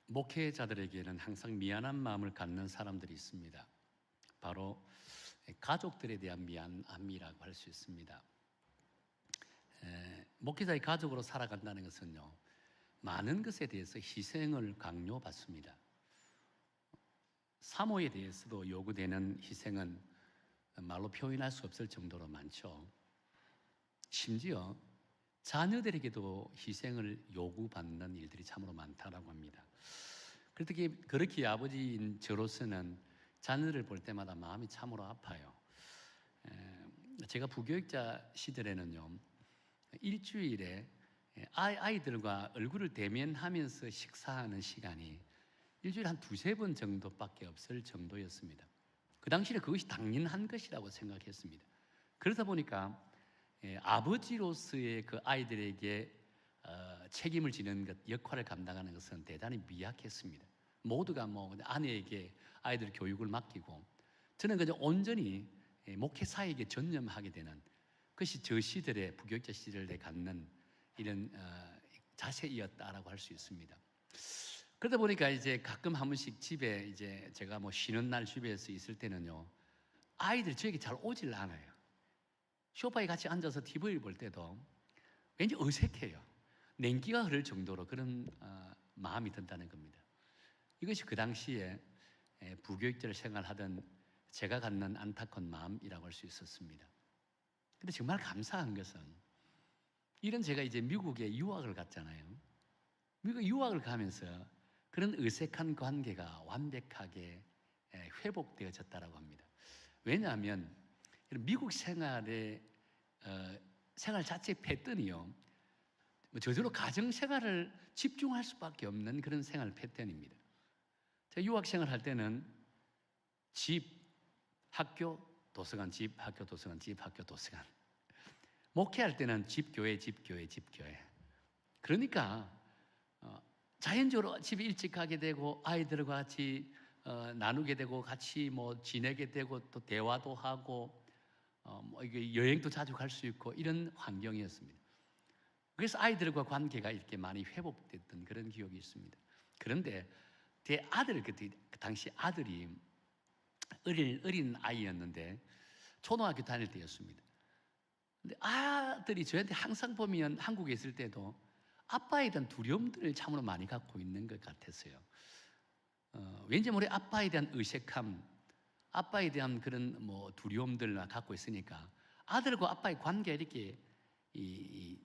목회자들에게는 항상 미안한 마음을 갖는 사람들이 있습니다. 바로 가족들에 대한 미안함이라고 할 수 있습니다. 목회자의 가족으로 살아간다는 것은요, 많은 것에 대해서 희생을 강요받습니다. 사모에 대해서도 요구되는 희생은 말로 표현할 수 없을 정도로 많죠. 심지어 자녀들에게도 희생을 요구받는 일들이 참으로 많다고 합니다. 그렇게 아버지인 저로서는 자녀를 볼 때마다 마음이 참으로 아파요. 제가 부교육자 시절에는요, 일주일에 아이들과 얼굴을 대면하면서 식사하는 시간이 일주일에 한 두세 번 정도밖에 없을 정도였습니다. 그 당시에 그것이 당연한 것이라고 생각했습니다. 그러다 보니까 아버지로서의 그 아이들에게 책임을 지는 것, 역할을 감당하는 것은 대단히 미약했습니다. 모두가 아내에게 아이들 교육을 맡기고, 저는 그냥 온전히 목회사에게 전념하게 되는 그것이 저 시절의 부교육자 시절에 갖는 이런 자세이었다라고 할 수 있습니다. 그러다 보니까 이제 가끔 한 번씩 집에 이제 제가 쉬는 날 집에서 있을 때는요, 아이들이 저에게 잘 오질 않아요. 소파에 같이 앉아서 TV를 볼 때도 왠지 어색해요. 냉기가 흐를 정도로 그런 마음이 든다는 겁니다. 이것이 그 당시에 부교육자를 생활하던 제가 갖는 안타까운 마음이라고 할 수 있었습니다. 근데 정말 감사한 것은, 이런 제가 이제 미국에 유학을 갔잖아요. 미국 유학을 가면서 그런 어색한 관계가 완벽하게 회복되어졌다고 합니다. 왜냐하면 미국 생활의 생활 자체 패턴이요, 저절로 가정 생활을 집중할 수밖에 없는 그런 생활 패턴입니다. 제가 유학 생활할 때는 집, 학교, 도서관, 집, 학교, 도서관, 집, 학교, 도서관. 목회할 때는 집, 교회, 집, 교회, 집, 교회. 그러니까 자연적으로 집에 일찍 가게 되고, 아이들과 같이 나누게 되고, 같이 지내게 되고, 또 대화도 하고, 이게 여행도 자주 갈 수 있고, 이런 환경이었습니다. 그래서 아이들과 관계가 이렇게 많이 회복됐던 그런 기억이 있습니다. 그런데 제 아들, 그 당시 아들이 어린 아이였는데 초등학교 다닐 때였습니다. 근데 아들이 저한테 항상 보면 한국에 있을 때도 아빠에 대한 두려움들을 참으로 많이 갖고 있는 것 같았어요. 왠지 모르게 아빠에 대한 의색함, 아빠에 대한 그런 두려움들을 갖고 있으니까 아들과 아빠의 관계가 이렇게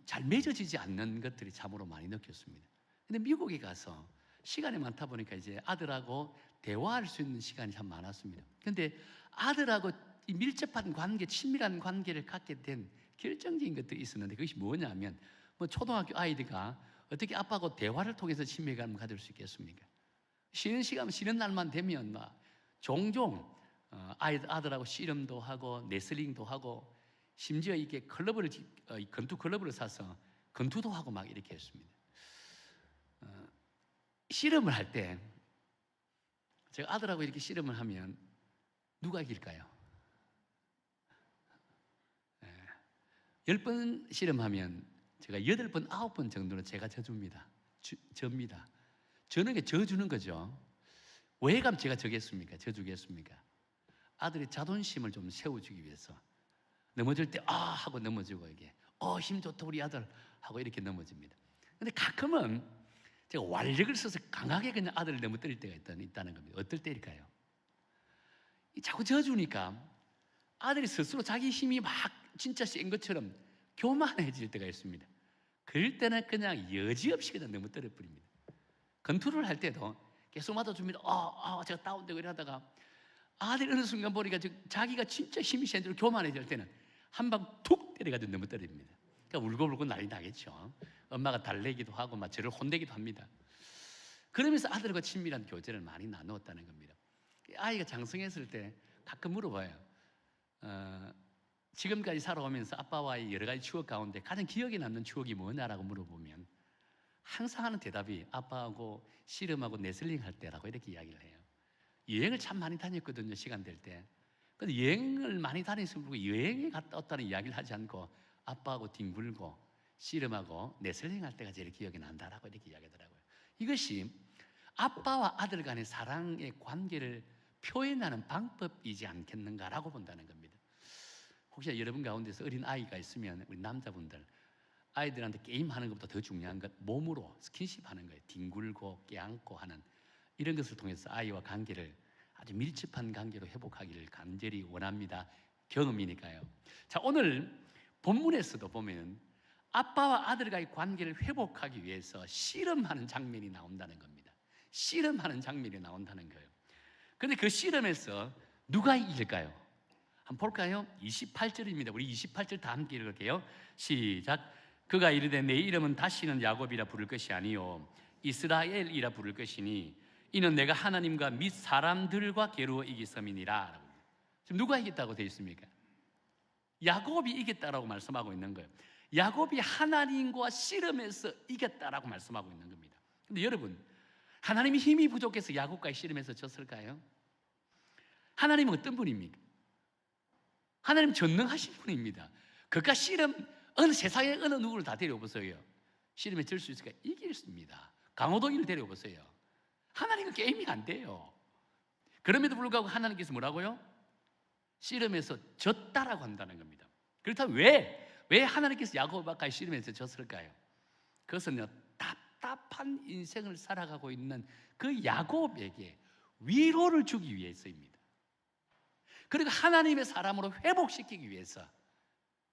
잘 맺어지지 않는 것들이 참으로 많이 느꼈습니다. 근데 미국에 가서 시간이 많다 보니까 이제 아들하고 대화할 수 있는 시간이 참 많았습니다. 근데 아들하고 이 밀접한 관계, 친밀한 관계를 갖게 된 결정적인 것들이 있었는데, 그것이 뭐냐면, 초등학교 아이들과 어떻게 아빠하고 대화를 통해서 친밀감을 가질 수 있겠습니까? 쉬는 날만 되면 종종 아들하고 씨름도 하고 레슬링도 하고, 심지어 이게 권투 클럽을 사서 권투도 하고 막 이렇게 했습니다. 씨름을 할 때 제가 아들하고 이렇게 씨름을 하면 누가 이길까요? 10번 씨름하면 제가 8번, 9번 정도는 제가 져줍니다. 접니다. 저는 게 져주는 거죠. 왜 그럼 제가 져겠습니까? 져주겠습니까? 아들의 자존심을 좀 세워주기 위해서 넘어질 때 하고 넘어지고, 이게 힘 좋다 우리 아들 하고 이렇게 넘어집니다. 근데 가끔은 제가 완력을 써서 강하게 그냥 아들을 넘어뜨릴 때가 있다는 겁니다. 어떨 때일까요? 자꾸 져주니까 아들이 스스로 자기 힘이 막 진짜 센 것처럼 교만해질 때가 있습니다. 그럴 때는 그냥 여지없이 그냥 넘어뜨려 버립니다. 권투를 할 때도 계속 맞아줍니다. 제가 다운되고 이러다가 아들이 어느 순간 보니까 자기가 진짜 힘이 센 대로 교만해질 때는 한 방 툭 때려가지고 넘어뜨립니다. 그러니까 울고불고 난리 나겠죠. 엄마가 달래기도 하고 막 저를 혼내기도 합니다. 그러면서 아들과 친밀한 교제를 많이 나누었다는 겁니다. 아이가 장성했을 때 가끔 물어봐요. 지금까지 살아오면서 아빠와의 여러 가지 추억 가운데 가장 기억에 남는 추억이 뭐냐라고 물어보면 항상 하는 대답이 아빠하고 씨름하고 레슬링 할 때라고 이렇게 이야기를 해요. 여행을 참 많이 다녔거든요, 시간 될 때. 근데 여행을 많이 다녔으면 모르고 여행에 갔다 왔다는 이야기를 하지 않고 아빠하고 뒹굴고 씨름하고 레슬링 할 때가 제일 기억이 난다라고 이렇게 이야기하더라고요. 이것이 아빠와 아들 간의 사랑의 관계를 표현하는 방법이지 않겠는가라고 본다는 겁니다. 혹시 여러분 가운데서 어린 아이가 있으면 우리 남자분들, 아이들한테 게임하는 것보다 더 중요한 것 몸으로 스킨십 하는 거예요. 뒹굴고 껴안고 하는 이런 것을 통해서 아이와 관계를 아주 밀접한 관계로 회복하기를 간절히 원합니다. 경험이니까요. 자, 오늘 본문에서도 보면 아빠와 아들과의 관계를 회복하기 위해서 씨름하는 장면이 나온다는 겁니다. 씨름하는 장면이 나온다는 거예요. 그런데 그 씨름에서 누가 이길까요? 한번 볼까요? 28절입니다. 우리 28절 다 함께 읽을게요. 시작. 그가 이르되 내 이름은 다시는 야곱이라 부를 것이 아니요 이스라엘이라 부를 것이니 이는 내가 하나님과 및 사람들과 겨루어 이기섬이니라. 지금 누가 이겼다고 되어 있습니까? 야곱이 이겼다라고 말씀하고 있는 거예요. 야곱이 하나님과 씨름해서 이겼다라고 말씀하고 있는 겁니다. 근데 여러분, 하나님이 힘이 부족해서 야곱과의 씨름에서 졌을까요? 하나님은 어떤 분입니까? 하나님 전능하신 분입니다. 그가 씨름, 세상에 어느 누구를 다 데려보세요. 씨름에 질 수 있을까? 이겼습니다. 강호동이를 데려보세요. 하나님은 게임이 안 돼요. 그럼에도 불구하고 하나님께서 뭐라고요? 씨름에서 졌다라고 한다는 겁니다. 그렇다면 왜 하나님께서 야곱과 씨름에서 졌을까요? 그것은요, 답답한 인생을 살아가고 있는 그 야곱에게 위로를 주기 위해서입니다. 그리고 하나님의 사람으로 회복시키기 위해서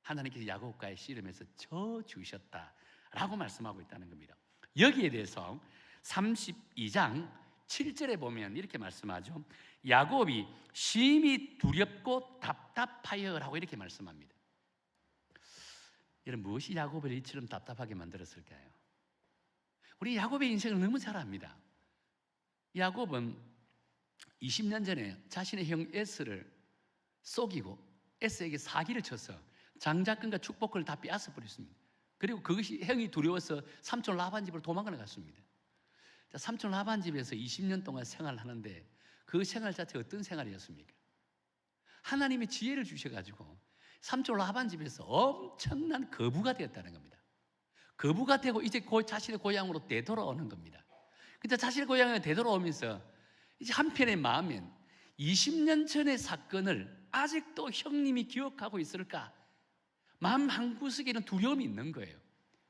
하나님께서 야곱과의 씨름에서 져주셨다라고 말씀하고 있다는 겁니다. 여기에 대해서 32장 7절에 보면 이렇게 말씀하죠. 야곱이 심히 두렵고 답답하여라고 이렇게 말씀합니다. 여러분, 무엇이 야곱을 이처럼 답답하게 만들었을까요? 우리 야곱의 인생을 너무 잘 압니다. 야곱은 20년 전에 자신의 형 에스를 속이고 에스에게 사기를 쳐서 장자권과 축복을 다 빼앗아 버렸습니다. 그리고 그것이 형이 두려워서 삼촌 라반 집으로 도망을 갔습니다. 삼촌 라반 집에서 20년 동안 생활하는데 그 생활 자체가 어떤 생활이었습니까? 하나님이 지혜를 주셔가지고 삼촌 라반 집에서 엄청난 거부가 되었다는 겁니다. 거부가 되고 이제 자신의 고향으로 되돌아오는 겁니다. 근데 자신의 고향에 되돌아오면서 이제 한편의 마음엔 20년 전의 사건을 아직도 형님이 기억하고 있을까? 마음 한구석에는 두려움이 있는 거예요.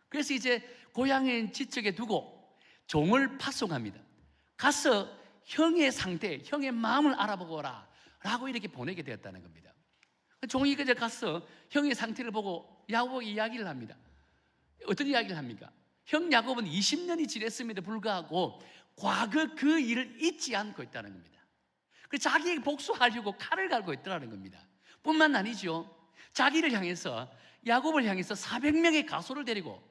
그래서 이제 고향에 지척에 두고 종을 파송합니다. 가서 형의 상태, 형의 마음을 알아보고 오라 라고 이렇게 보내게 되었다는 겁니다. 종이 그저 가서 형의 상태를 보고 야곱에게 이야기를 합니다. 어떤 이야기를 합니까? 형 야곱은 20년이 지났음에도 불구하고 과거 그 일을 잊지 않고 있다는 겁니다. 그래서 자기에게 복수하려고 칼을 갈고 있더라는 겁니다. 뿐만 아니죠. 자기를 향해서 야곱을 향해서 400명의 가소를 데리고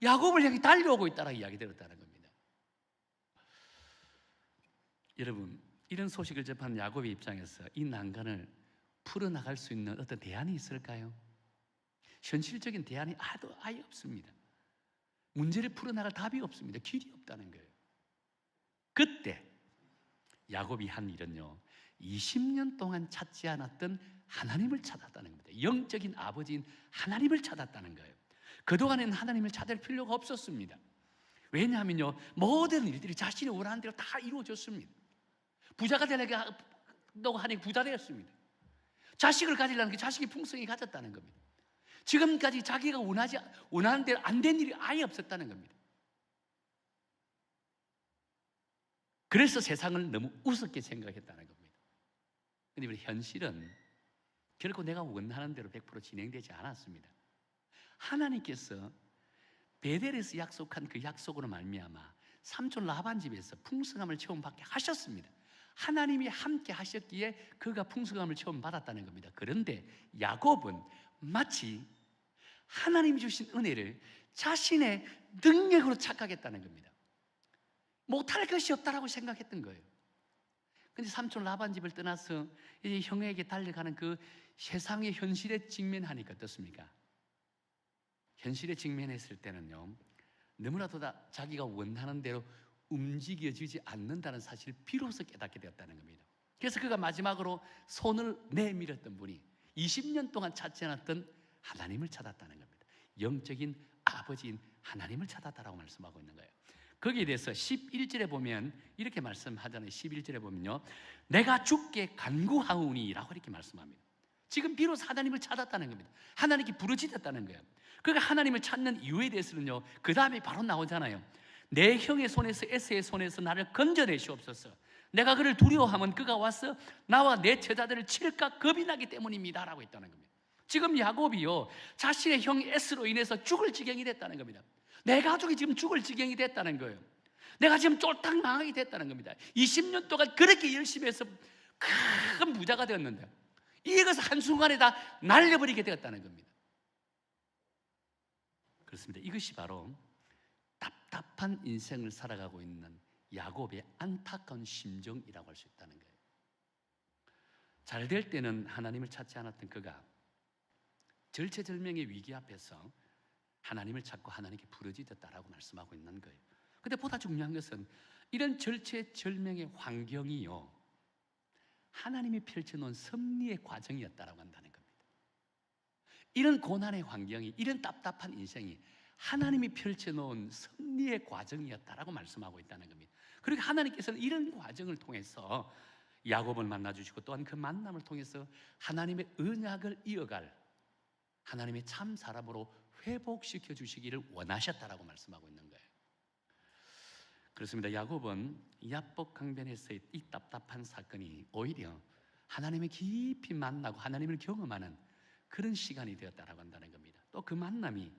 야곱을 향해 달려오고 있다라고 이야기 들었다는 겁니다. 여러분, 이런 소식을 접한 야곱의 입장에서 이 난간을 풀어나갈 수 있는 어떤 대안이 있을까요? 현실적인 대안이 아예 없습니다. 문제를 풀어나갈 답이 없습니다. 길이 없다는 거예요. 그때 야곱이 한 일은요, 20년 동안 찾지 않았던 하나님을 찾았다는 겁니다. 영적인 아버지인 하나님을 찾았다는 거예요. 그동안에는 하나님을 찾을 필요가 없었습니다. 왜냐하면요, 모든 일들이 자신이 원하는 대로 다 이루어졌습니다. 부자가 되려고 하니 부자 되었습니다. 자식을 가지려는 게 자식이 풍성히 가졌다는 겁니다. 지금까지 자기가 원하는 대로 안 된 일이 아예 없었다는 겁니다. 그래서 세상을 너무 우습게 생각했다는 겁니다. 그런데 우리 현실은 결코 내가 원하는 대로 100% 진행되지 않았습니다. 하나님께서 베델에서 약속한 그 약속으로 말미암아 삼촌 라반 집에서 풍성함을 체험받게 하셨습니다. 하나님이 함께 하셨기에 그가 풍성함을 체험받았다는 겁니다. 그런데 야곱은 마치 하나님이 주신 은혜를 자신의 능력으로 착각했다는 겁니다. 못할 것이 없다라고 생각했던 거예요. 근데 삼촌 라반 집을 떠나서 이제 형에게 달려가는 그 세상의 현실에 직면하니까 어떻습니까? 현실에 직면했을 때는요, 너무나도 다 자기가 원하는 대로 움직여지지 않는다는 사실을 비로소 깨닫게 되었다는 겁니다. 그래서 그가 마지막으로 손을 내밀었던 분이 20년 동안 찾지 않았던 하나님을 찾았다는 겁니다. 영적인 아버지인 하나님을 찾았다라고 말씀하고 있는 거예요. 거기에 대해서 11절에 보면 이렇게 말씀하잖아요. 11절에 보면요, 내가 주께 간구하오니 라고 이렇게 말씀합니다. 지금 비로소 하나님을 찾았다는 겁니다. 하나님께 부르짖었다는 거예요. 그러니까 하나님을 찾는 이유에 대해서는요, 그 다음에 바로 나오잖아요. 내 형의 손에서 에서의 손에서 나를 건져내시옵소서. 내가 그를 두려워하면 그가 와서 나와 내 제자들을 칠까 겁이 나기 때문입니다 라고 했다는 겁니다. 지금 야곱이요, 자신의 형 에스로 인해서 죽을 지경이 됐다는 겁니다. 내 가족이 지금 죽을 지경이 됐다는 거예요. 내가 지금 쫄딱 망하게 됐다는 겁니다. 20년 동안 그렇게 열심히 해서 큰 부자가 되었는데 이것을 한순간에 다 날려버리게 되었다는 겁니다. 그렇습니다. 이것이 바로 답답한 인생을 살아가고 있는 야곱의 안타까운 심정이라고 할 수 있다는 거예요. 잘 될 때는 하나님을 찾지 않았던 그가 절체절명의 위기 앞에서 하나님을 찾고 하나님께 부르짖었다라고 말씀하고 있는 거예요. 근데 보다 중요한 것은 이런 절체절명의 환경이요, 하나님이 펼쳐놓은 섭리의 과정이었다라고 한다는 겁니다. 이런 고난의 환경이, 이런 답답한 인생이 하나님이 펼쳐놓은 섭리의 과정이었다라고 말씀하고 있다는 겁니다. 그리고 하나님께서는 이런 과정을 통해서 야곱을 만나주시고 또한 그 만남을 통해서 하나님의 언약을 이어갈 하나님의 참 사람으로 회복시켜 주시기를 원하셨다라고 말씀하고 있는 거예요. 그렇습니다. 야곱은 야복 강변에서의 이 답답한 사건이 오히려 하나님을 깊이 만나고 하나님을 경험하는 그런 시간이 되었다라고 한다는 겁니다. 또 그 만남이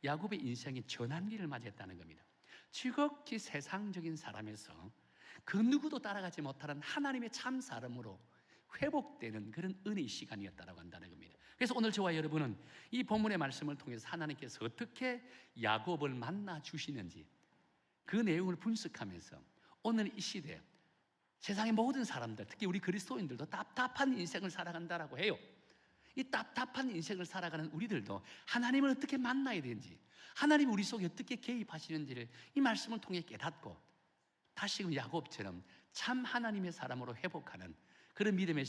야곱의 인생의 전환기를 맞이했다는 겁니다. 지극히 세상적인 사람에서 그 누구도 따라가지 못하는 하나님의 참 사람으로 회복되는 그런 은혜의 시간이었다라고 한다는 겁니다. 그래서 오늘 저와 여러분은 이 본문의 말씀을 통해서 하나님께서 어떻게 야곱을 만나 주시는지 그 내용을 분석하면서 오늘 이 시대 세상의 모든 사람들, 특히 우리 그리스도인들도 답답한 인생을 살아간다라고 해요. 이 답답한 인생을 살아가는 우리들도 하나님을 어떻게 만나야 되는지, 하나님이 우리 속에 어떻게 개입하시는지를 이 말씀을 통해 깨닫고 다시금 야곱처럼 참 하나님의 사람으로 회복하는 그런 믿음의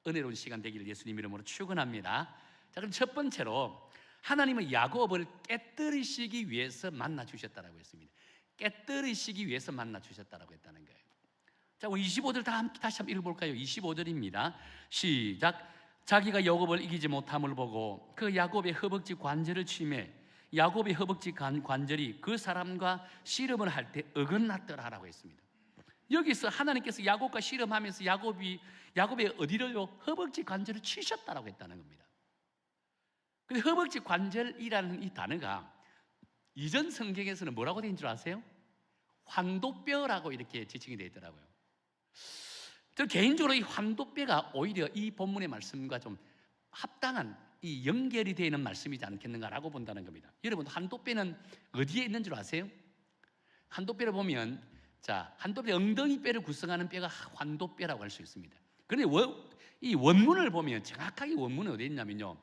은혜로운 시간 되기를 예수님 이름으로 축원합니다. 자, 그럼 첫 번째로 하나님은 야곱을 깨뜨리시기 위해서 만나 주셨다라고 했습니다. 깨뜨리시기 위해서 만나 주셨다라고 했다는 거예요. 자, 25절 다 함께 다시 한번 읽어볼까요? 25절입니다. 시작. 자기가 야곱을 이기지 못함을 보고 그 야곱의 허벅지 관절을 치매 야곱의 허벅지 관절이 그 사람과 씨름을 할 때 어긋났더라라고 했습니다. 여기서 하나님께서 야곱과 씨름하면서 야곱의 어디를요? 허벅지 관절을 치셨다라고 했다는 겁니다. 근데 허벅지 관절이라는 이 단어가 이전 성경에서는 뭐라고 되어 있는 줄 아세요? 환도뼈라고 이렇게 지칭이 되어 있더라고요. 저 개인적으로 이 환도뼈가 오히려 이 본문의 말씀과 좀 합당한 이 연결이 되어 있는 말씀이지 않겠는가라고 본다는 겁니다. 여러분, 환도뼈는 어디에 있는 줄 아세요? 환도뼈를 보면, 자, 환도뼈 엉덩이 뼈를 구성하는 뼈가 환도뼈라고 할 수 있습니다. 그런데 이 원문을 보면 정확하게 원문은 어디에 있냐면요,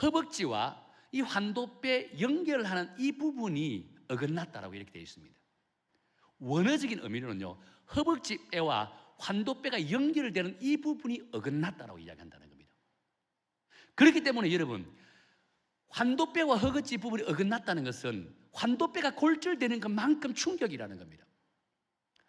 허벅지와 이 환도뼈 연결하는 이 부분이 어긋났다라고 이렇게 되어 있습니다. 원어적인 의미로는요, 허벅지 뼈와 환도뼈가 연결되는 이 부분이 어긋났다라고 이야기한다는 겁니다. 그렇기 때문에 여러분, 환도뼈와 허벅지 부분이 어긋났다는 것은 환도뼈가 골절되는 것만큼 충격이라는 겁니다.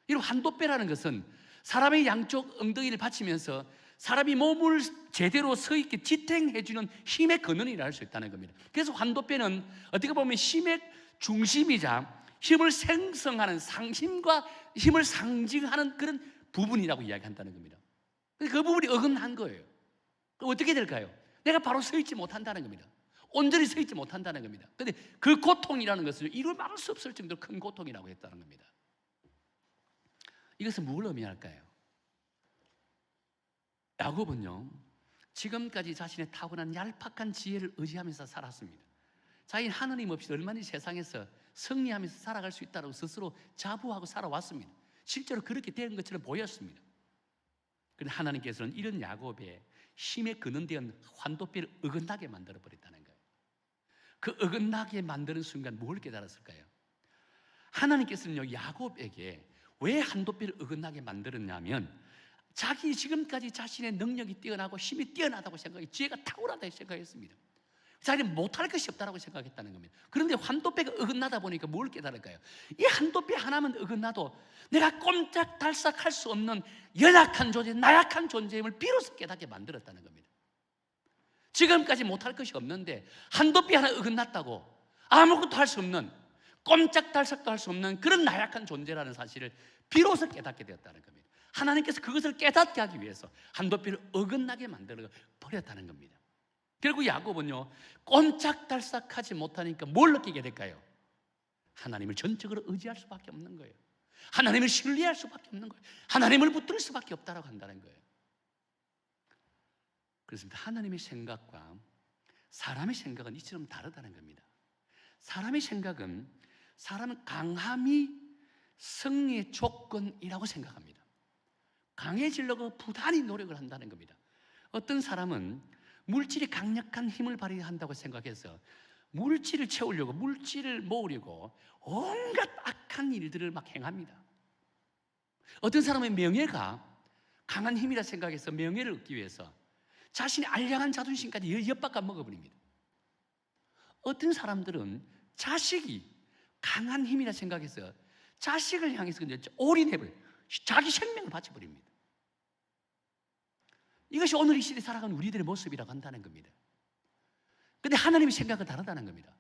여러분, 환도뼈라는 것은 사람의 양쪽 엉덩이를 받치면서 사람이 몸을 제대로 서 있게 지탱해주는 힘의 근원이라 할 수 있다는 겁니다. 그래서 환도뼈는 어떻게 보면 힘의 중심이자 힘을 생성하는 힘과 힘을 상징하는 그런 부분이라고 이야기한다는 겁니다. 그 부분이 어긋난 거예요. 그럼 어떻게 될까요? 내가 바로 서 있지 못한다는 겁니다. 온전히 서 있지 못한다는 겁니다. 그런데 그 고통이라는 것을 이루 말할 수 없을 정도로 큰 고통이라고 했다는 겁니다. 이것은 뭘 의미할까요? 야곱은요, 지금까지 자신의 타고난 얄팍한 지혜를 의지하면서 살았습니다. 자기는 하나님 없이 얼마나 세상에서 승리하면서 살아갈 수 있다고 스스로 자부하고 살아왔습니다. 실제로 그렇게 된 것처럼 보였습니다. 그런데 하나님께서는 이런 야곱의 힘에 근원된 환도뼈를 어긋나게 만들어버렸다는 거예요. 그 어긋나게 만드는 순간 뭘 깨달았을까요? 하나님께서는요, 야곱에게 왜 환도뼈를 어긋나게 만들었냐면 자기 지금까지 자신의 능력이 뛰어나고 힘이 뛰어나다고 생각해 지혜가 탁월하다고 생각했습니다. 자기는 못할 것이 없다고 생각했다는 겁니다. 그런데 한도배가 어긋나다 보니까 뭘 깨달을까요? 이 한도배 하나만 어긋나도 내가 꼼짝달싹할 수 없는 연약한 존재, 나약한 존재임을 비로소 깨닫게 만들었다는 겁니다. 지금까지 못할 것이 없는데 한도배 하나 어긋났다고 아무것도 할 수 없는, 꼼짝달싹도 할 수 없는 그런 나약한 존재라는 사실을 비로소 깨닫게 되었다는 겁니다. 하나님께서 그것을 깨닫게 하기 위해서 한도배를 어긋나게 만들어 버렸다는 겁니다. 결국 야곱은요, 꼼짝달싹하지 못하니까 뭘 느끼게 될까요? 하나님을 전적으로 의지할 수밖에 없는 거예요. 하나님을 신뢰할 수밖에 없는 거예요. 하나님을 붙들 수밖에 없다라고 한다는 거예요. 그렇습니다. 하나님의 생각과 사람의 생각은 이처럼 다르다는 겁니다. 사람의 생각은 사람은 강함이 승리의 조건이라고 생각합니다. 강해지려고 부단히 노력을 한다는 겁니다. 어떤 사람은 물질이 강력한 힘을 발휘한다고 생각해서 물질을 채우려고, 물질을 모으려고 온갖 악한 일들을 막 행합니다. 어떤 사람은 명예가 강한 힘이라 생각해서 명예를 얻기 위해서 자신의 알량한 자존심까지 엿바꿔 먹어버립니다. 어떤 사람들은 자식이 강한 힘이라 생각해서 자식을 향해서 올인해버려요. 자기 생명을 바쳐버립니다. 이것이 오늘 이 시대에 살아가는 우리들의 모습이라고 한다는 겁니다. 그런데 하나님의 생각은 다르다는 겁니다.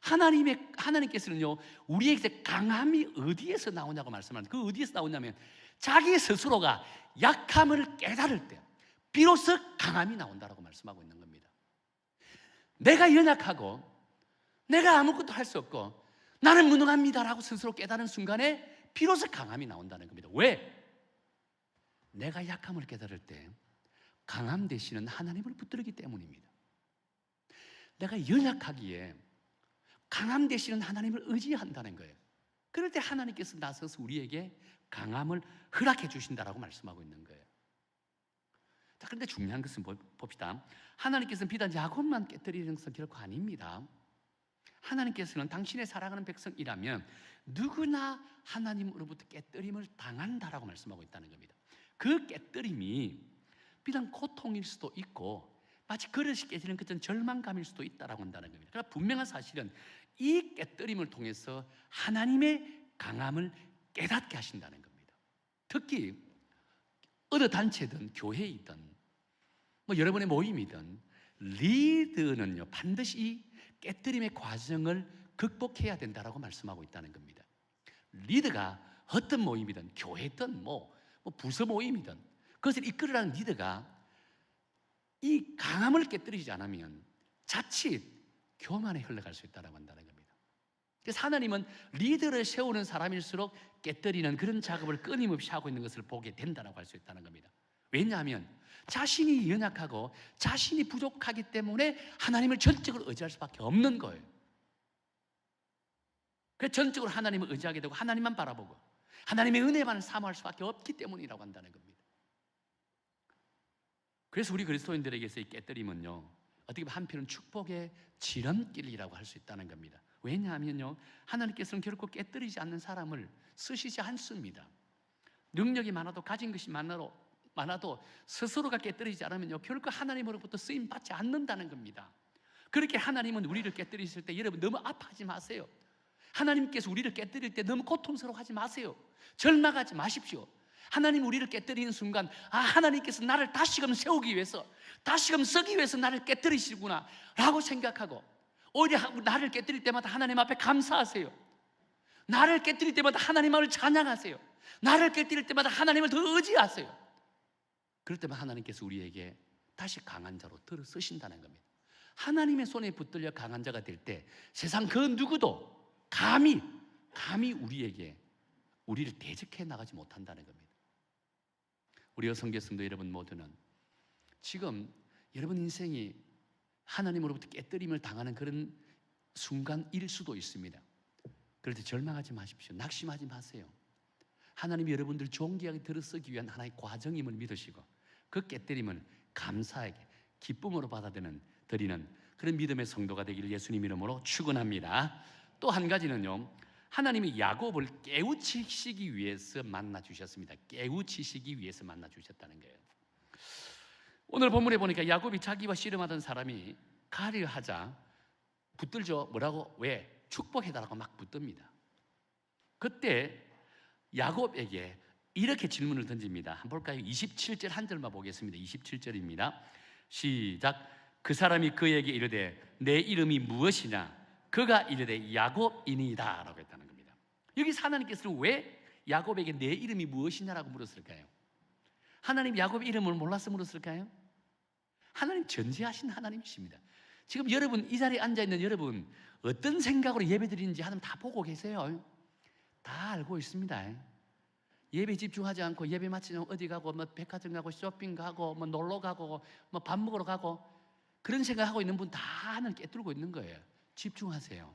하나님께서는요, 우리에게 강함이 어디에서 나오냐고 말씀하는데, 그 어디에서 나오냐면 자기 스스로가 약함을 깨달을 때 비로소 강함이 나온다고 말씀하고 있는 겁니다. 내가 연약하고 내가 아무것도 할 수 없고 나는 무능합니다라고 스스로 깨달은 순간에 비로소 강함이 나온다는 겁니다. 왜? 내가 약함을 깨달을 때 강함 대신은 하나님을 붙들기 때문입니다. 내가 연약하기에 강함 대신은 하나님을 의지한다는 거예요. 그럴 때 하나님께서 나서서 우리에게 강함을 허락해 주신다라고 말씀하고 있는 거예요. 자, 그런데 중요한 것은 봅시다. 하나님께서는 비단 야곱만 깨뜨리는 것은 결코 아닙니다. 하나님께서는 당신의 사랑하는 백성이라면 누구나 하나님으로부터 깨뜨림을 당한다라고 말씀하고 있다는 겁니다. 그 깨뜨림이 비단 고통일 수도 있고 마치 그릇이 깨지는 그런 절망감일 수도 있다라고 한다는 겁니다. 그러나 분명한 사실은 이 깨뜨림을 통해서 하나님의 강함을 깨닫게 하신다는 겁니다. 특히 어느 단체든 교회이든 여러분의 모임이든 리더는요, 반드시 이 깨뜨림의 과정을 극복해야 된다라고 말씀하고 있다는 겁니다. 리더가 어떤 모임이든 교회든 부서 모임이든 그것을 이끌으라는 리더가 이 강함을 깨뜨리지 않으면 자칫 교만에 흘러갈 수 있다고 한다는 겁니다. 그래서 하나님은 리더를 세우는 사람일수록 깨뜨리는 그런 작업을 끊임없이 하고 있는 것을 보게 된다고 할 수 있다는 겁니다. 왜냐하면 자신이 연약하고 자신이 부족하기 때문에 하나님을 전적으로 의지할 수밖에 없는 거예요. 그래서 전적으로 하나님을 의지하게 되고 하나님만 바라보고 하나님의 은혜만을 사모할 수밖에 없기 때문이라고 한다는 겁니다. 그래서 우리 그리스도인들에게서 이 깨뜨림은요, 어떻게 보면 한편은 축복의 지름길이라고 할 수 있다는 겁니다. 왜냐하면요, 하나님께서는 결코 깨뜨리지 않는 사람을 쓰시지 않습니다. 능력이 많아도 가진 것이 많아도 스스로가 깨뜨리지 않으면요, 결코 하나님으로부터 쓰임 받지 않는다는 겁니다. 그렇게 하나님은 우리를 깨뜨리실 때 여러분 너무 아파하지 마세요. 하나님께서 우리를 깨뜨릴 때 너무 고통스러워하지 마세요. 절망하지 마십시오. 하나님 우리를 깨뜨리는 순간 하나님께서 나를 다시금 세우기 위해서, 다시금 쓰기 위해서 나를 깨뜨리시구나 라고 생각하고, 오히려 나를 깨뜨릴 때마다 하나님 앞에 감사하세요. 나를 깨뜨릴 때마다 하나님을 찬양하세요. 나를 깨뜨릴 때마다 하나님을 더 의지하세요. 그럴 때만 하나님께서 우리에게 다시 강한 자로 들어 쓰신다는 겁니다. 하나님의 손에 붙들려 강한 자가 될 때 세상 그 누구도 감히 우리를 대적해 나가지 못한다는 겁니다. 우리 여성교성도 여러분 모두는 지금 여러분 인생이 하나님으로부터 깨뜨림을 당하는 그런 순간일 수도 있습니다. 그럴 때 절망하지 마십시오. 낙심하지 마세요. 하나님이 여러분들 존귀하게 들어쓰기 위한 하나의 과정임을 믿으시고 그 깨뜨림을 감사하게 기쁨으로 받아들이는 그런 믿음의 성도가 되기를 예수님 이름으로 축원합니다. 또 한 가지는요, 하나님이 야곱을 깨우치시기 위해서 만나 주셨습니다. 깨우치시기 위해서 만나 주셨다는 거예요. 오늘 본문에 보니까 야곱이 자기와 씨름하던 사람이 가려 하자 붙들죠. 뭐라고? 왜? 축복해달라고 막 붙듭니다. 그때 야곱에게 이렇게 질문을 던집니다. 한번 볼까요? 27절 한 절만 보겠습니다. 27절입니다. 시작. 그 사람이 그에게 이르되 내 이름이 무엇이냐? 그가 이르되 야곱이니이다 라고 했다는 겁니다. 여기서 하나님께서는 왜 야곱에게 내 이름이 무엇이냐라고 물었을까요? 하나님 야곱의 이름을 몰라서 물었을까요? 하나님 전지하신 하나님이십니다. 지금 여러분 이 자리에 앉아있는 여러분 어떤 생각으로 예배드리는지 하나님 다 보고 계세요. 다 알고 있습니다. 예배 집중하지 않고 예배 마치면 어디 가고 뭐 백화점 가고 쇼핑 가고 뭐 놀러 가고 뭐 밥 먹으러 가고 그런 생각하고 있는 분 다 하나님 깨뚫고 있는 거예요. 집중하세요.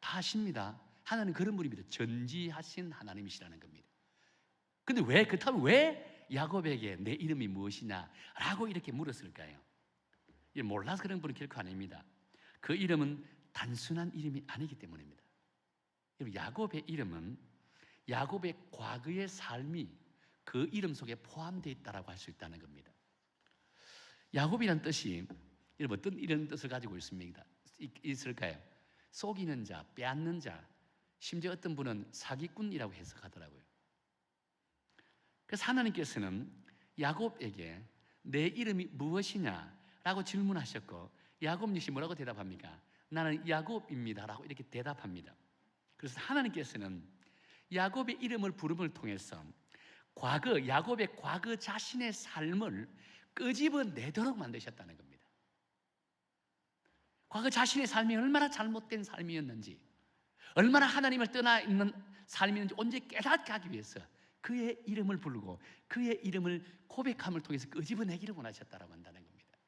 다 아십니다. 하나님 그런 분입니다. 전지하신 하나님이시라는 겁니다. 근데 그렇다면 왜 야곱에게 내 이름이 무엇이냐 라고 이렇게 물었을까요? 몰라서 그런 분은 결코 아닙니다. 그 이름은 단순한 이름이 아니기 때문입니다. 야곱의 이름은 야곱의 과거의 삶이 그 이름 속에 포함되어 있다고 할 수 있다는 겁니다. 야곱이라는 뜻이 여러분 어떤 이런 뜻을 가지고 있을까요? 속이는 자, 빼앗는 자, 심지어 어떤 분은 사기꾼이라고 해석하더라고요. 그래서 하나님께서는 야곱에게 내 이름이 무엇이냐라고 질문하셨고 야곱 역시 뭐라고 대답합니까? 나는 야곱입니다 라고 이렇게 대답합니다. 그래서 하나님께서는 야곱의 이름을 부름을 통해서 야곱의 과거 자신의 삶을 끄집어내도록 만드셨다는 겁니다. 과거 자신의 삶이 얼마나 잘못된 삶이었는지, 얼마나 하나님을 떠나 있는 삶이었는지 온전히 깨닫게 하기 위해서 그의 이름을 부르고 그의 이름을 고백함을 통해서 끄집어내기를 원하셨다고 한다는 겁니다.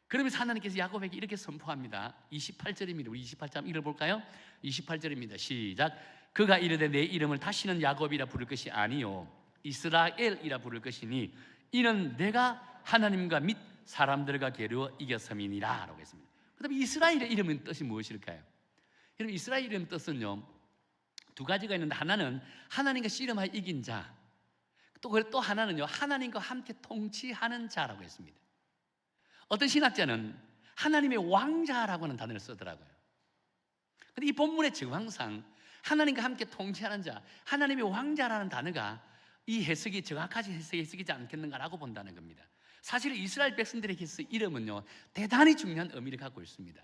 그러면서 하나님께서 야곱에게 이렇게 선포합니다. 28절입니다. 우리 28절 한번 읽어볼까요? 28절입니다. 시작. 그가 이르되 내 이름을 다시는 야곱이라 부를 것이 아니요 이스라엘이라 부를 것이니 이는 내가 하나님과 및 사람들과 겨루어 이겼음이니라 라고 했습니다. 그 다음에 이스라엘의 이름은 뜻이 무엇일까요? 여러분 이스라엘 이름의 뜻은요 두 가지가 있는데 하나는 하나님과 씨름하여 이긴 자, 또 하나는요 하나님과 함께 통치하는 자라고 했습니다. 어떤 신학자는 하나님의 왕자라고 하는 단어를 쓰더라고요. 그런데 이 본문의 정황상 하나님과 함께 통치하는 자, 하나님의 왕자라는 단어가 이 해석이 정확하지 해석이지 않겠는가라고 본다는 겁니다. 사실 이스라엘 백성들에게서 이름은요 대단히 중요한 의미를 갖고 있습니다.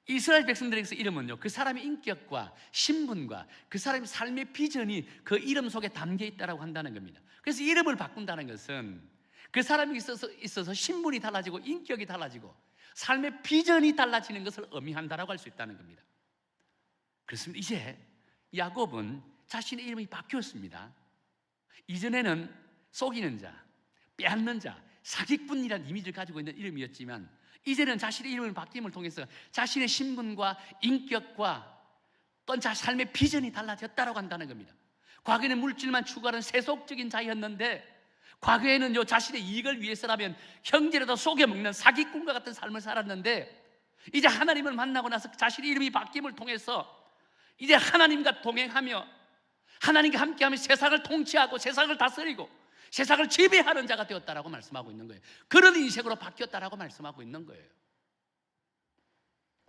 이스라엘 백성들에게서 이름은요 그 사람의 인격과 신분과 그 사람의 삶의 비전이 그 이름 속에 담겨 있다고 한다는 겁니다. 그래서 이름을 바꾼다는 것은 그 사람이 있어서 신분이 달라지고 인격이 달라지고 삶의 비전이 달라지는 것을 의미한다라고 할 수 있다는 겁니다. 그렇습니다. 이제 야곱은 자신의 이름이 바뀌었습니다. 이전에는 속이는 자, 빼앗는 자, 사기꾼이라는 이미지를 가지고 있는 이름이었지만 이제는 자신의 이름을 바뀜을 통해서 자신의 신분과 인격과 또 삶의 비전이 달라졌다고 한다는 겁니다. 과거에는 물질만 추구하는 세속적인 자였는데 과거에는요 자신의 이익을 위해서라면 형제라도 속여먹는 사기꾼과 같은 삶을 살았는데 이제 하나님을 만나고 나서 자신의 이름이 바뀜을 통해서 이제 하나님과 동행하며 하나님과 함께하며 세상을 통치하고 세상을 다스리고 세상을 지배하는 자가 되었다라고 말씀하고 있는 거예요. 그런 인생으로 바뀌었다라고 말씀하고 있는 거예요.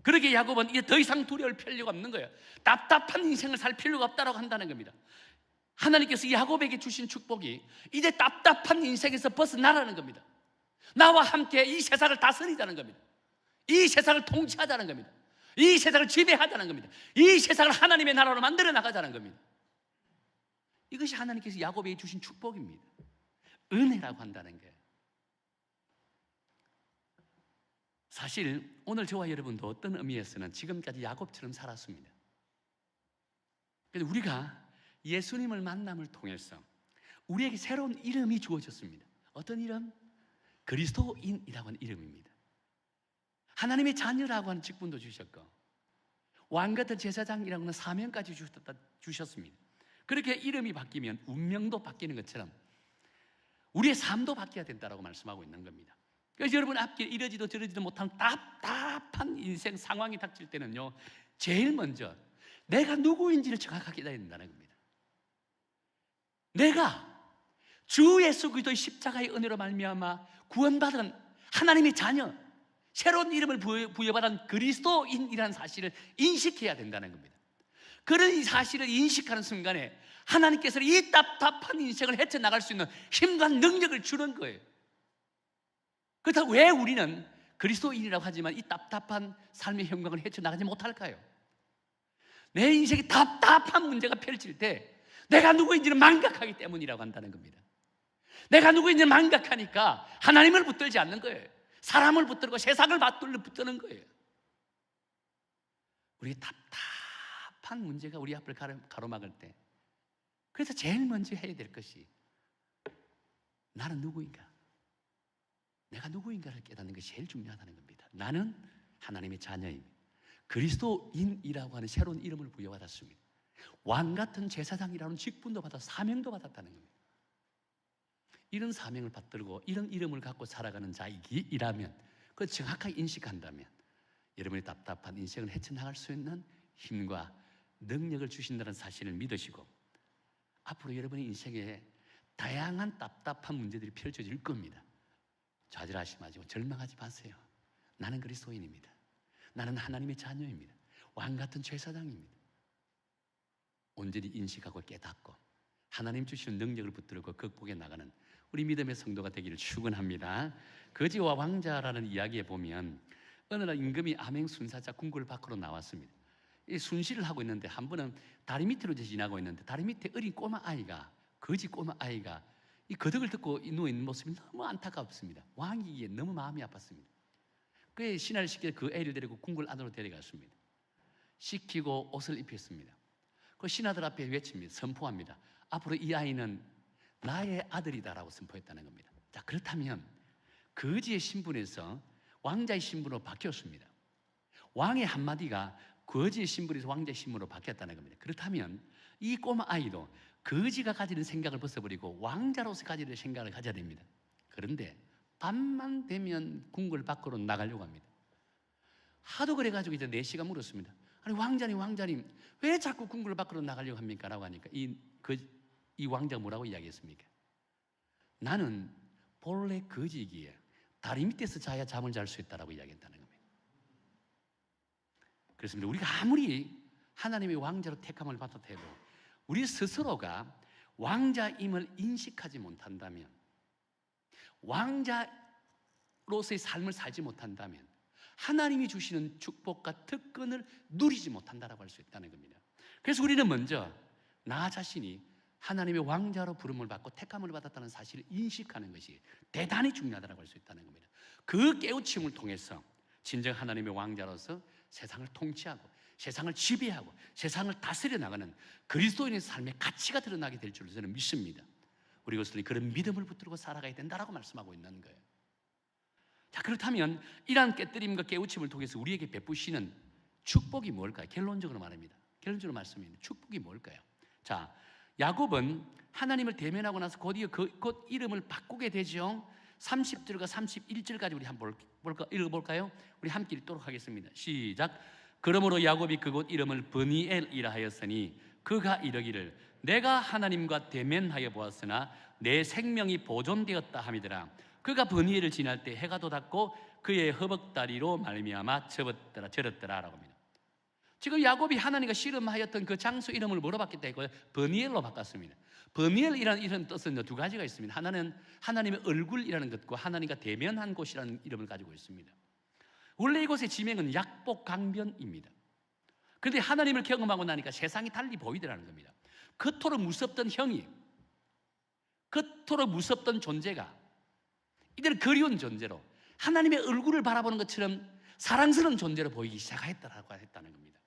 그러게 야곱은 이제 더 이상 두려울 필요가 없는 거예요. 답답한 인생을 살 필요가 없다라고 한다는 겁니다. 하나님께서 야곱에게 주신 축복이 이제 답답한 인생에서 벗어나라는 겁니다. 나와 함께 이 세상을 다스리자는 겁니다. 이 세상을 통치하자는 겁니다. 이 세상을 지배하자는 겁니다. 이 세상을 하나님의 나라로 만들어 나가자는 겁니다. 이것이 하나님께서 야곱에게 주신 축복입니다. 은혜라고 한다는 거예요. 사실 오늘 저와 여러분도 어떤 의미에서는 지금까지 야곱처럼 살았습니다. 그래서 우리가 예수님을 만남을 통해서 우리에게 새로운 이름이 주어졌습니다. 어떤 이름? 그리스도인이라고 하는 이름입니다. 하나님의 자녀라고 하는 직분도 주셨고 왕같은 제사장이라고 하는 사명까지 주셨습니다. 그렇게 이름이 바뀌면 운명도 바뀌는 것처럼 우리의 삶도 바뀌어야 된다고 말씀하고 있는 겁니다. 그래서 여러분 앞길 이러지도 저러지도 못한 답답한 인생 상황이 닥칠 때는요 제일 먼저 내가 누구인지를 정확하게 알아야 된다는 겁니다. 내가 주 예수 그리스도의 십자가의 은혜로 말미암아 구원받은 하나님의 자녀, 새로운 이름을 부여받은 그리스도인이라는 사실을 인식해야 된다는 겁니다. 그런 이 사실을 인식하는 순간에 하나님께서 이 답답한 인생을 헤쳐나갈 수 있는 힘과 능력을 주는 거예요. 그렇다고 왜 우리는 그리스도인이라고 하지만 이 답답한 삶의 형광을 헤쳐나가지 못할까요? 내 인생에 답답한 문제가 펼칠 때 내가 누구인지를 망각하기 때문이라고 한다는 겁니다. 내가 누구인지를 망각하니까 하나님을 붙들지 않는 거예요. 사람을 붙들고 세상을 붙드는 거예요. 우리 답답한 문제가 우리 앞을 가로막을 때, 그래서 제일 먼저 해야 될 것이 나는 누구인가? 내가 누구인가를 깨닫는 것이 제일 중요하다는 겁니다. 나는 하나님의 자녀입니다. 그리스도인이라고 하는 새로운 이름을 부여받았습니다. 왕같은 제사장이라는 직분도 받아 사명도 받았다는 겁니다. 이런 사명을 받들고 이런 이름을 갖고 살아가는 자이라면, 그걸 정확하게 인식한다면 여러분의 답답한 인생을 헤쳐나갈 수 있는 힘과 능력을 주신다는 사실을 믿으시고, 앞으로 여러분의 인생에 다양한 답답한 문제들이 펼쳐질 겁니다. 좌절하지 마시고 절망하지 마세요. 나는 그리스도인입니다. 나는 하나님의 자녀입니다. 왕같은 제사장입니다. 온전히 인식하고 깨닫고 하나님 주시는 능력을 붙들고 극복해 나가는 우리 믿음의 성도가 되기를 축원합니다. 거지와 왕자라는 이야기에 보면 어느 날 임금이 암행 순사자 궁궐 밖으로 나왔습니다. 이 순시를 하고 있는데 한 번은 다리 밑으로 지나고 있는데 다리 밑에 어린 꼬마 아이가, 거지 꼬마 아이가 이 거덕을 듣고 누워있는 모습이 너무 안타깝습니다. 왕이기에 너무 마음이 아팠습니다. 그의 신하를 시켜 그 애를 데리고 궁궐 안으로 데려갔습니다. 씻기고 옷을 입혔습니다. 그 신하들 앞에 외칩니다. 선포합니다. 앞으로 이 아이는 나의 아들이다라고 선포했다는 겁니다. 자, 그렇다면 거지의 신분에서 왕자의 신분으로 바뀌었습니다. 왕의 한마디가 거지의 신분에서 왕자의 신분으로 바뀌었다는 겁니다. 그렇다면 이 꼬마 아이도 거지가 가지는 생각을 벗어버리고 왕자로서 가지는 생각을 가져야 됩니다. 그런데 밤만 되면 궁궐 밖으로 나가려고 합니다. 하도 그래가지고 이제 4시간 물었습니다. 아니 왕자님 왜 자꾸 궁궐 밖으로 나가려고 합니까? 라고 하니까 이 왕자가 뭐라고 이야기했습니까? 나는 본래 거지이기에 다리 밑에서 자야 잠을 잘 수 있다라고 이야기했다는 겁니다. 그렇습니다. 우리가 아무리 하나님의 왕자로 택함을 받았다 해도 우리 스스로가 왕자임을 인식하지 못한다면, 왕자로서의 삶을 살지 못한다면 하나님이 주시는 축복과 특권을 누리지 못한다라고 할 수 있다는 겁니다. 그래서 우리는 먼저 나 자신이 하나님의 왕자로 부름을 받고 택함을 받았다는 사실을 인식하는 것이 대단히 중요하다고 할 수 있다는 겁니다. 그 깨우침을 통해서 진정 하나님의 왕자로서 세상을 통치하고 세상을 지배하고 세상을 다스려 나가는 그리스도인의 삶의 가치가 드러나게 될 줄로 저는 믿습니다. 우리 것들이 그런 믿음을 붙들고 살아가야 된다라고 말씀하고 있는 거예요. 자, 그렇다면 이러한 깨뜨림과 깨우침을 통해서 우리에게 베푸시는 축복이 뭘까요? 결론적으로 말합니다. 결론적으로 말씀입니다. 축복이 뭘까요? 자, 야곱은 하나님을 대면하고 나서 곧 이름을 바꾸게 되죠. 30절과 31절까지 우리 한번 읽어볼까요? 우리 함께 읽도록 하겠습니다. 시작. 그러므로 야곱이 그곳 이름을 브니엘이라 하였으니 그가 이르기를 내가 하나님과 대면하여 보았으나 내 생명이 보존되었다 함이더라. 그가 브니엘을 지날 때 해가 돋았고 그의 허벅다리로 말미암아 절었더라라고 합니다. 지금 야곱이 하나님과 씨름하였던 그 장소 이름을 뭐로 바뀌었다 했고요? 브니엘로 바꿨습니다. 브니엘이라는 이름 뜻은 2가지가 있습니다. 하나는 하나님의 얼굴이라는 것과 하나님과 대면한 곳이라는 이름을 가지고 있습니다. 원래 이곳의 지명은 약복 강변입니다. 그런데 하나님을 경험하고 나니까 세상이 달리 보이더라는 겁니다. 그토록 무섭던 형이, 그토록 무섭던 존재가 이들은 그리운 존재로 하나님의 얼굴을 바라보는 것처럼 사랑스러운 존재로 보이기 시작했다라고 했다는 겁니다.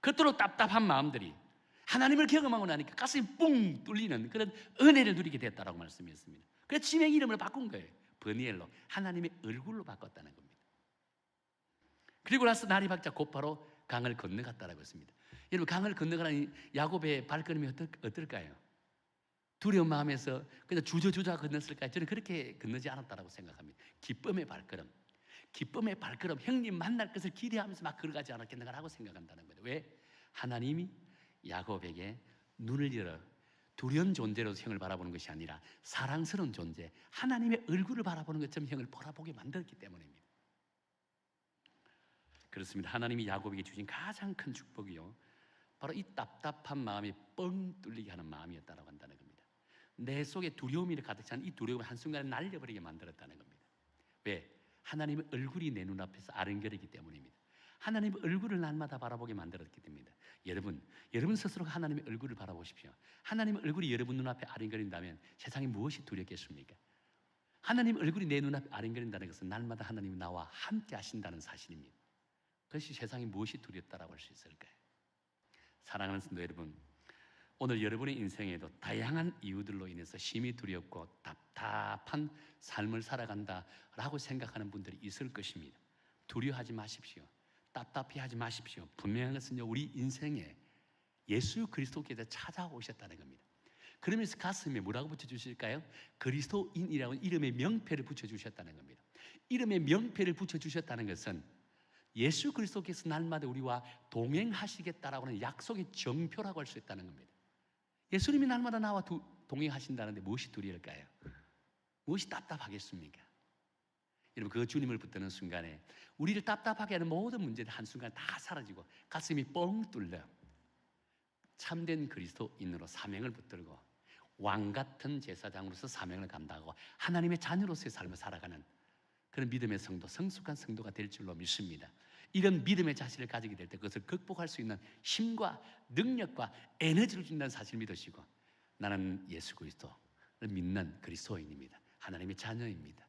그토록 답답한 마음들이 하나님을 경험하고 나니까 가슴이 뿡 뚫리는 그런 은혜를 누리게 됐다라고 말씀했습니다. 그래서 지명 이름을 바꾼 거예요. 브니엘로, 하나님의 얼굴로 바꿨다는 겁니다. 그리고 나서 날이 밝자 곧바로 강을 건너갔다라고 했습니다. 여러분, 강을 건너가는 야곱의 발걸음이 어떨까요? 두려운 마음에서 그냥 주저주저 건넜을까요? 저는 그렇게 건너지 않았다라고 생각합니다. 기쁨의 발걸음, 기쁨의 발걸음, 형님 만날 것을 기대하면서 막 걸어가지 않았겠는가 하고 생각한다는 거예요. 왜? 하나님이 야곱에게 눈을 열어 두려운 존재로 형을 바라보는 것이 아니라 사랑스러운 존재, 하나님의 얼굴을 바라보는 것처럼 형을 바라보게 만들었기 때문입니다. 그렇습니다. 하나님이 야곱에게 주신 가장 큰 축복이요, 바로 이 답답한 마음이 뻥 뚫리게 하는 마음이었다고 한다는 겁니다. 내 속에 두려움이 가득 찬 이 두려움을 한순간에 날려버리게 만들었다는 겁니다. 왜? 하나님의 얼굴이 내 눈앞에서 아른거리기 때문입니다. 하나님의 얼굴을 날마다 바라보게 만들었기 때문입니다. 여러분 스스로 하나님의 얼굴을 바라보십시오. 하나님의 얼굴이 여러분 눈앞에 아른거린다면 세상에 무엇이 두렵겠습니까? 하나님 얼굴이 내 눈앞에 아른거린다는 것은 날마다 하나님이 나와 함께 하신다는 사실입니다. 그것이 세상에 무엇이 두렵다라고 할 수 있을까요? 사랑하는 성도 여러분, 오늘 여러분의 인생에도 다양한 이유들로 인해서 심히 두렵고 답답한 삶을 살아간다라고 생각하는 분들이 있을 것입니다. 두려워하지 마십시오. 답답해하지 마십시오. 분명한 것은요, 우리 인생에 예수 그리스도께서 찾아오셨다는 겁니다. 그러면서 가슴에 뭐라고 붙여주실까요? 그리스도인이라고 이름의 명패를 붙여주셨다는 겁니다. 이름의 명패를 붙여주셨다는 것은 예수 그리스도께서 날마다 우리와 동행하시겠다라고 하는 약속의 정표라고 할 수 있다는 겁니다. 예수님이 날마다 나와 동행하신다는데 무엇이 두려울까요? 무엇이 답답하겠습니까? 여러분, 그 주님을 붙드는 순간에 우리를 답답하게 하는 모든 문제들 한순간에 다 사라지고 가슴이 뻥 뚫려 참된 그리스도인으로 사명을 붙들고 왕같은 제사장으로서 사명을 감당하고 하나님의 자녀로서의 삶을 살아가는 그런 믿음의 성도, 성숙한 성도가 될 줄로 믿습니다. 이런 믿음의 자신을 가지게 될 때 그것을 극복할 수 있는 힘과 능력과 에너지를 준다는 사실을 믿으시고, 나는 예수 그리스도를 믿는 그리스도인입니다. 하나님의 자녀입니다.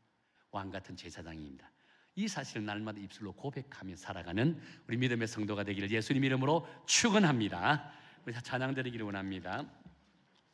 왕같은 제사장입니다. 이 사실을 날마다 입술로 고백하며 살아가는 우리 믿음의 성도가 되기를 예수님 이름으로 축원합니다. 우리 찬양 드리기를 원합니다.